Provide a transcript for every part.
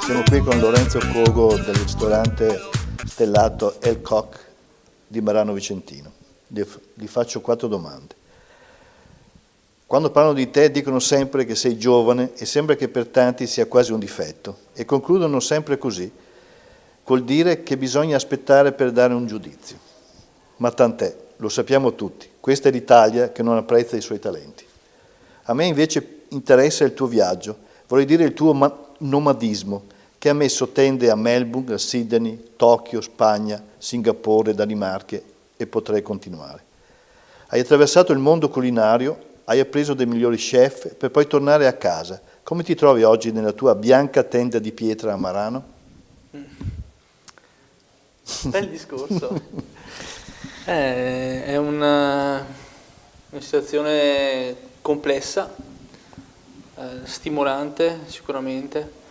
Siamo qui con Lorenzo Cogo del ristorante stellato El Coq di Marano Vicentino. Gli faccio 4 domande. Quando parlano di te dicono sempre che sei giovane e sembra che per tanti sia quasi un difetto e concludono sempre così, col dire che bisogna aspettare per dare un giudizio. Ma tant'è, lo sappiamo tutti, questa è l'Italia che non apprezza i suoi talenti. A me invece interessa il tuo viaggio, vorrei dire il tuo nomadismo, che a me sottende a Melbourne, a Sydney, Tokyo, Spagna, Singapore, Danimarca e potrei continuare. Hai attraversato il mondo culinario, hai appreso dei migliori chef per poi tornare a casa. Come ti trovi oggi nella tua bianca tenda di pietra a Marano? Bel discorso. È una situazione complessa, stimolante sicuramente.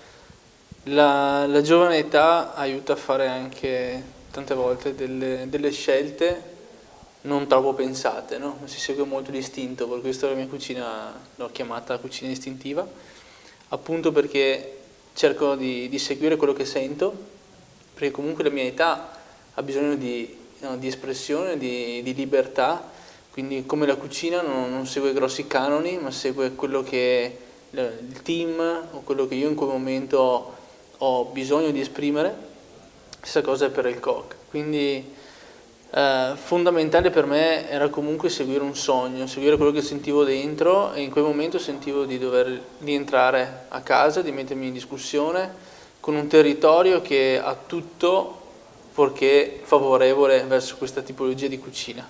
La giovane età aiuta a fare anche tante volte delle scelte non troppo pensate, no? Si segue molto l'istinto, per questo la mia cucina l'ho chiamata cucina istintiva, appunto perché cerco di seguire quello che sento, perché comunque la mia età ha bisogno di espressione, di libertà, quindi come la cucina non segue grossi canoni, ma segue quello che il team o quello che io in quel momento ho bisogno di esprimere. Stessa cosa è per il coq, quindi fondamentale per me era comunque seguire un sogno, seguire quello che sentivo dentro, e in quel momento sentivo di dover rientrare a casa, di mettermi in discussione con un territorio che ha tutto fuorché favorevole verso questa tipologia di cucina.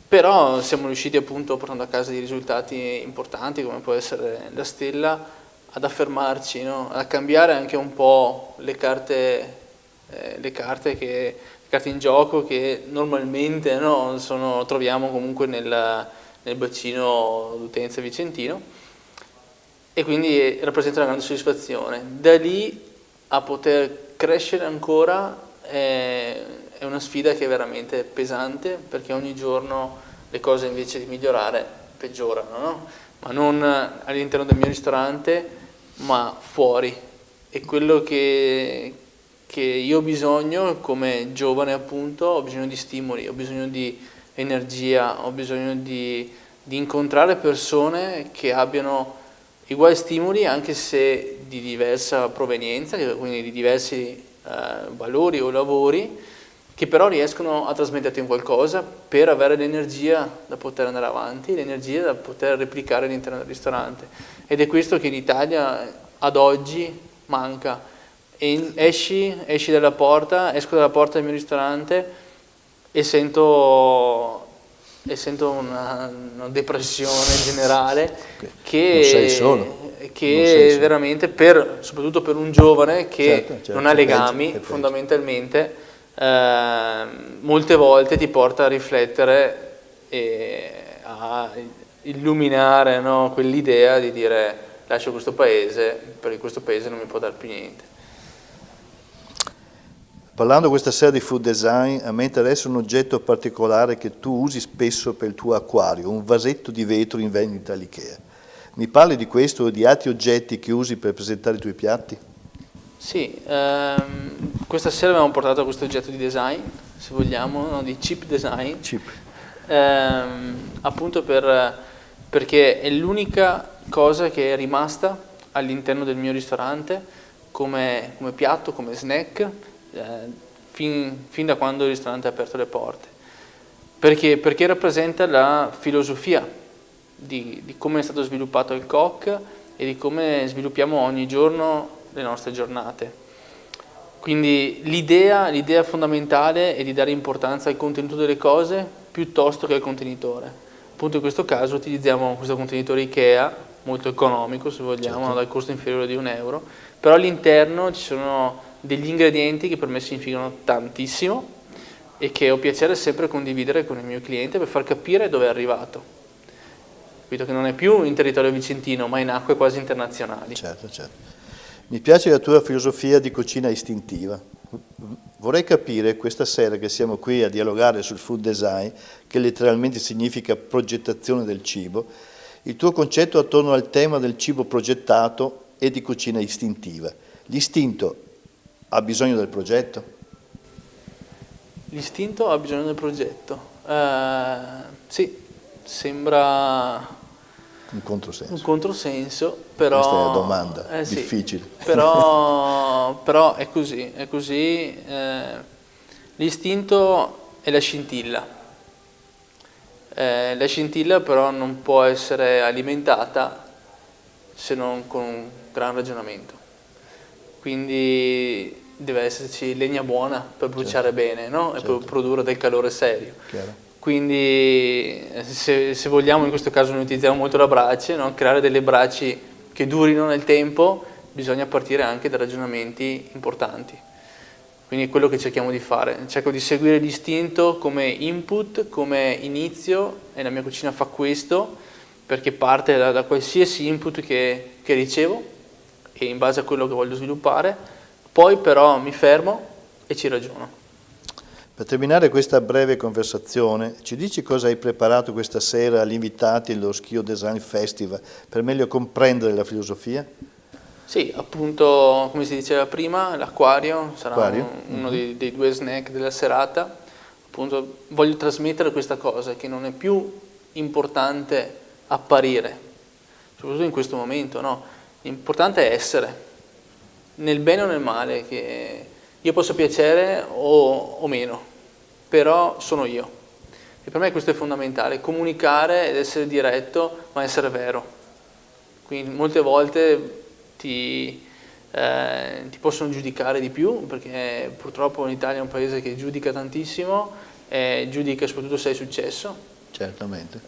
Però siamo riusciti, appunto, portando a casa dei risultati importanti come può essere la stella, ad affermarci, no? A cambiare anche un po' le carte in gioco che normalmente, no, troviamo comunque nel bacino d'utenza vicentino, e quindi rappresenta una grande soddisfazione. Da lì a poter crescere ancora è una sfida che è veramente pesante, perché ogni giorno le cose invece di migliorare peggiorano, no? Ma non all'interno del mio ristorante, ma fuori. E quello che io ho bisogno come giovane, appunto, ho bisogno di stimoli, ho bisogno di energia, ho bisogno di incontrare persone che abbiano uguali stimoli, anche se di diversa provenienza, quindi di diversi valori o lavori, che però riescono a trasmetterti in qualcosa per avere l'energia da poter andare avanti, l'energia da poter replicare all'interno del ristorante. Ed è questo che in Italia ad oggi manca. E esci dalla porta, esco dalla porta del mio ristorante e sento una depressione generale che non sei solo. Che veramente, soprattutto per un giovane che certo, non ha legami, peggio. Fondamentalmente molte volte ti porta a riflettere e a illuminare, no, quell'idea di dire: lascio questo paese, perché questo paese non mi può dar più niente. Parlando questa sera di food design, a me interessa un oggetto particolare che tu usi spesso per il tuo acquario, un vasetto di vetro in vendita all'Ikea. Mi parli di questo o di altri oggetti che usi per presentare i tuoi piatti? Sì, questa sera abbiamo portato questo oggetto di design, se vogliamo, no? Di cheap design. Cheap. Appunto perché è l'unica cosa che è rimasta all'interno del mio ristorante come piatto, come snack, fin da quando il ristorante ha aperto le porte. Perché rappresenta la filosofia di come è stato sviluppato il coq e di come sviluppiamo ogni giorno le nostre giornate. Quindi l'idea fondamentale è di dare importanza al contenuto delle cose piuttosto che al contenitore. Appunto in questo caso utilizziamo questo contenitore Ikea, molto economico se vogliamo, certo, dal costo inferiore di €1, però all'interno ci sono degli ingredienti che per me significano tantissimo e che ho piacere sempre condividere con il mio cliente per far capire dove è arrivato. Capito che non è più in territorio vicentino, ma in acque quasi internazionali. Certo, certo. Mi piace la tua filosofia di cucina istintiva. vorrei capire questa sera che siamo qui a dialogare sul food design, che letteralmente significa progettazione del cibo, il tuo concetto attorno al tema del cibo progettato e di cucina istintiva. L'istinto ha bisogno del progetto? L'istinto ha bisogno del progetto. Sì, sembra Un controsenso. un controsenso, però... Questa è la domanda, sì, difficile. però è così, è così. L'istinto è la scintilla. La scintilla però non può essere alimentata se non con un gran ragionamento. Quindi deve esserci legna buona per bruciare bene, no? E per produrre del calore serio. Chiaro. Quindi se vogliamo, in questo caso noi utilizziamo molto la brace, no? Creare delle braci che durino nel tempo, bisogna partire anche da ragionamenti importanti. Quindi è quello che cerchiamo di fare, cerco di seguire l'istinto come input, come inizio, e la mia cucina fa questo, perché parte da qualsiasi input che ricevo, e in base a quello che voglio sviluppare, poi però mi fermo e ci ragiono. Per terminare questa breve conversazione, ci dici cosa hai preparato questa sera agli invitati dello Schio Design Festival per meglio comprendere la filosofia? Sì, appunto, come si diceva prima, l'acquario sarà uno Mm-hmm. dei due snack della serata. Appunto, voglio trasmettere questa cosa, che non è più importante apparire, soprattutto in questo momento, no? L'importante è essere, nel bene o nel male, che io posso piacere o meno, però sono io. E per me questo è fondamentale, comunicare ed essere diretto, ma essere vero. Quindi molte volte ti possono giudicare di più, perché purtroppo l'Italia è un paese che giudica tantissimo, e giudica soprattutto se hai successo. Certamente.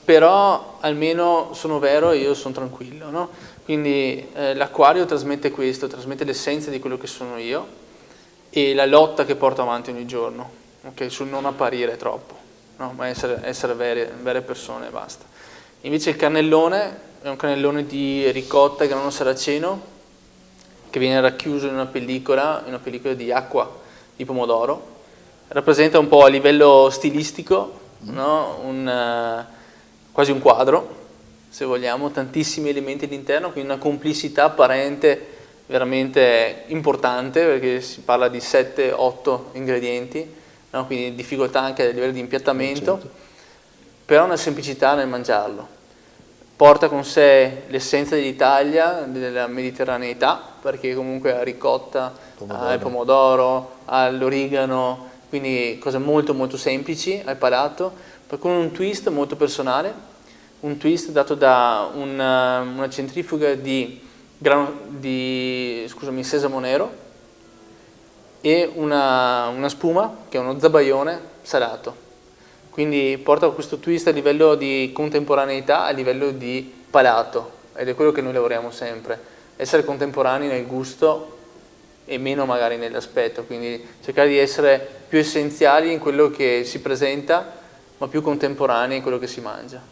Però almeno sono vero e io sono tranquillo, no? Quindi l'acquario trasmette questo, trasmette l'essenza di quello che sono io e la lotta che porto avanti ogni giorno, okay? Sul non apparire troppo, no? Ma essere vere persone e basta. Invece il cannellone è un cannellone di ricotta grano saraceno che viene racchiuso in una pellicola di acqua di pomodoro. Rappresenta un po' a livello stilistico, no? Quasi un quadro, se vogliamo, tantissimi elementi all'interno, quindi una complicità apparente veramente importante, perché si parla di 7-8 ingredienti, no? Quindi difficoltà anche a livello di impiattamento, certo. Però una semplicità nel mangiarlo. Porta con sé l'essenza dell'Italia, della mediterraneità, perché comunque ha ricotta, ha il pomodoro, ha l'origano, quindi cose molto molto semplici al palato, poi con un twist molto personale, un twist dato da una centrifuga di sesamo nero e una spuma che è uno zabaione salato. Quindi porta questo twist a livello di contemporaneità, a livello di palato, ed è quello che noi lavoriamo sempre, essere contemporanei nel gusto e meno magari nell'aspetto, quindi cercare di essere più essenziali in quello che si presenta, ma più contemporanei in quello che si mangia.